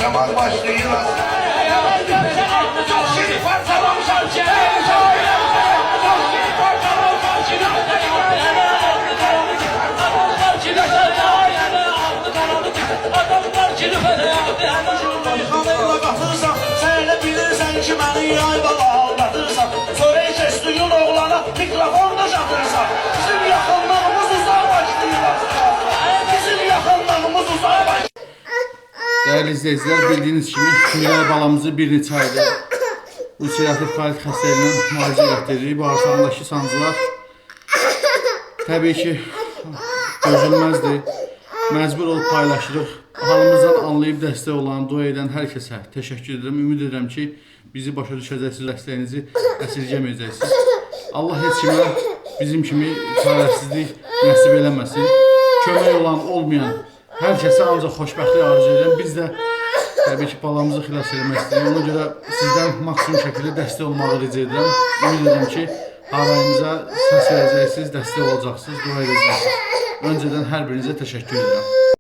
parçamak başlayırız. Şimdi parçalamışam ki. Kanıyla qatırsan, sən elə bilirsən ki, məni yay bala aldatırsan. Sonra keçdiyün oğlana mikrofonda çatırsan. Bizim yaxınlığımız uzaqlaşdırır. Bizim yaxınlığımız uzaqlaşdırır. Değerli izleyiciler, bildiğiniz kimi Miray balamızı bir neçə aydır ulserativ kolit xəstəliyindən müalicə etdiririk. Bağırsağındakı sancılar təbii ki dözülməzdir. Məcbur olub paylaşırıq. Halımızdan anlayıb dəstək olan, dua edən hər kəsə təşəkkür edirəm. Ümid edirəm ki, bizi başa düşəcəksiniz, dəstəyinizi əsirgəməyəcəksiniz. Allah heç kimə bizim kimi çarəsizlik nəsib eləməsin. Kömək olan, olmayan hər kəsə ancaq xoşbəxtlik arzu edirəm. Biz də təbii ki, balamızı xilas eləmək istəyirik. Ona görə sizdən maksimum şəkildə dəstək olmağı rica edirəm. Ümid edirəm ki, harayımıza səs verəcəksiniz, dəstək olacaqsınız, dua edəcəksiniz. Öncədən hər birinizə təşəkkür edirəm.